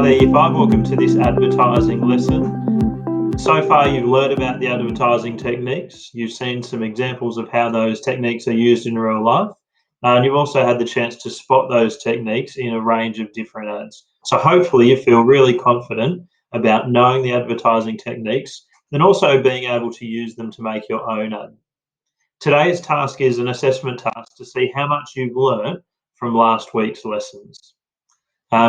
there, Year 5. Welcome to this advertising lesson. So far, you've learned about the advertising techniques. You've seen some examples of how those techniques are used in real life. And you've also had the chance to spot those techniques in a range of different ads. So hopefully you feel really confident about knowing the advertising techniques and also being able to use them to make your own ad. Today's task is an assessment task to see how much you've learned from last week's lessons.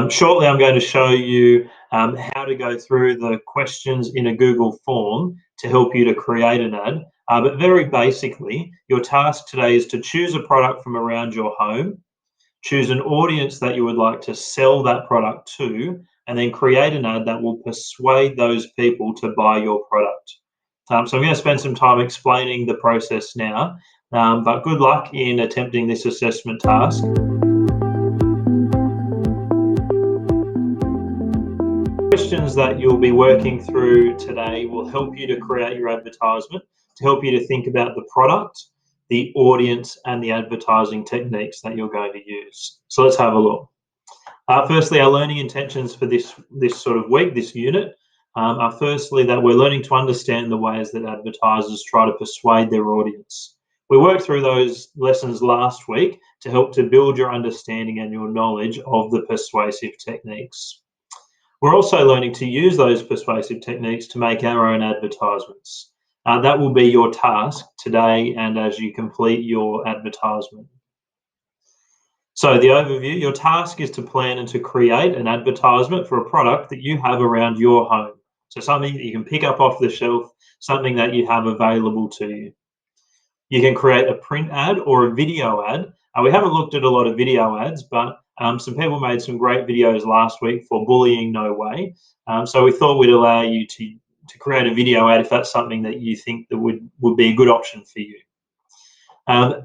Shortly, I'm going to show you how to go through the questions in a Google form to help you to create an ad. But very basically, your task today is to choose a product from around your home, choose an audience that you would like to sell that product to, and then create an ad that will persuade those people to buy your product. So I'm going to spend some time explaining the process now, but good luck in attempting this assessment task. Questions that you'll be working through today will help you to create your advertisement, to help you to think about the product, the audience, and the advertising techniques that you're going to use. So let's have a look. Firstly, our learning intentions for this sort of week, this unit, are firstly that we're learning to understand the ways that advertisers try to persuade their audience. We worked through those lessons last week to help to build your understanding and your knowledge of the persuasive techniques. We're also learning to use those persuasive techniques to make our own advertisements. That will be your task today and as you complete your advertisement. So the overview, your task is to plan and to create an advertisement for a product that you have around your home. So something that you can pick up off the shelf, something that you have available to you. You can create a print ad or a video ad. We haven't looked at a lot of video ads, but some people made some great videos last week for Bullying No Way. So we thought we'd allow you to create a video ad if that's something that you think that would be a good option for you.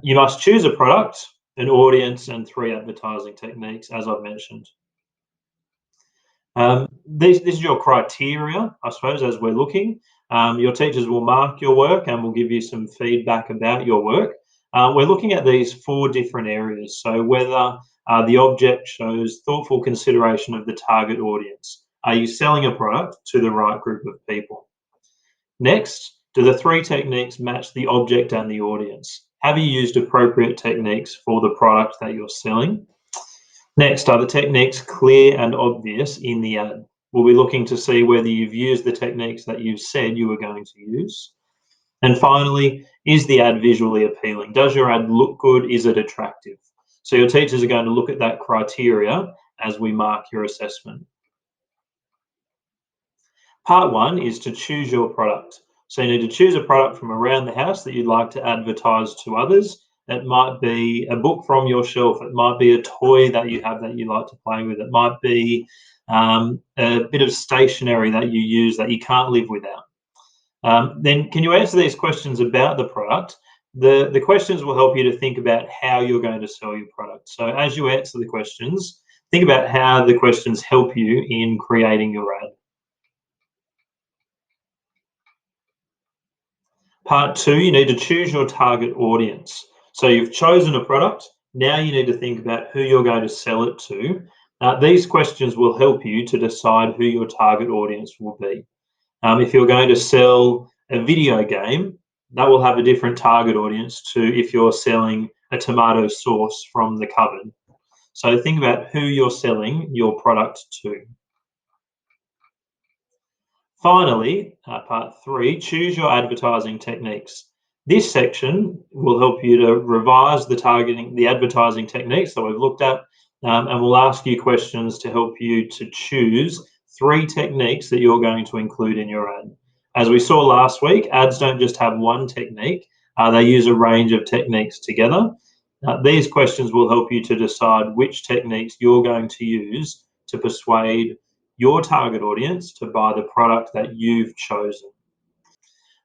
You must choose a product, an audience, and 3 advertising techniques, as I've mentioned. This is your criteria, I suppose, as we're looking. Your teachers will mark your work and will give you some feedback about your work. We're looking at these 4 different areas. So whether the object shows thoughtful consideration of the target audience. Are you selling a product to the right group of people? Next, do the 3 techniques match the object and the audience? Have you used appropriate techniques for the product that you're selling? Next, are the techniques clear and obvious in the ad? We'll be looking to see whether you've used the techniques that you've said you were going to use. And finally, is the ad visually appealing? Does your ad look good? Is it attractive? So your teachers are going to look at that criteria as we mark your assessment. Part 1 is to choose your product. So you need to choose a product from around the house that you'd like to advertise to others. It might be a book from your shelf. It might be a toy that you have that you like to play with. It might be a bit of stationery that you use that you can't live without. Then can you answer these questions about the product? The questions will help you to think about how you're going to sell your product. So as you answer the questions, think about how the questions help you in creating your ad. Part 2, you need to choose your target audience. So you've chosen a product. Now you need to think about who you're going to sell it to. These questions will help you to decide who your target audience will be. If you're going to sell a video game, that will have a different target audience to if you're selling a tomato sauce from the cupboard. So think about who you're selling your product to. Finally, part 3, choose your advertising techniques. This section will help you to revise the advertising techniques that we've looked at, and we'll ask you questions to help you to choose 3 techniques that you're going to include in your ad. As we saw last week, ads don't just have one technique, they use a range of techniques together. These questions will help you to decide which techniques you're going to use to persuade your target audience to buy the product that you've chosen.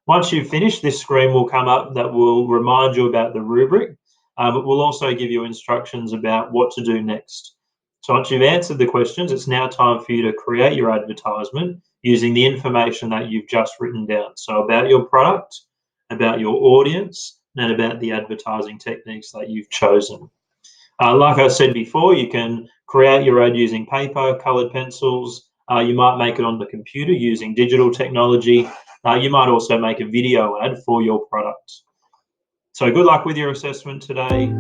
Once you've finished, this screen will come up that will remind you about the rubric, but will also give you instructions about what to do next. So once you've answered the questions, it's now time for you to create your advertisement using the information that you've just written down. So about your product, about your audience, and about the advertising techniques that you've chosen. Like I said before, you can create your ad using paper, coloured pencils, You might make it on the computer using digital technology. You might also make a video ad for your product. So good luck with your assessment today.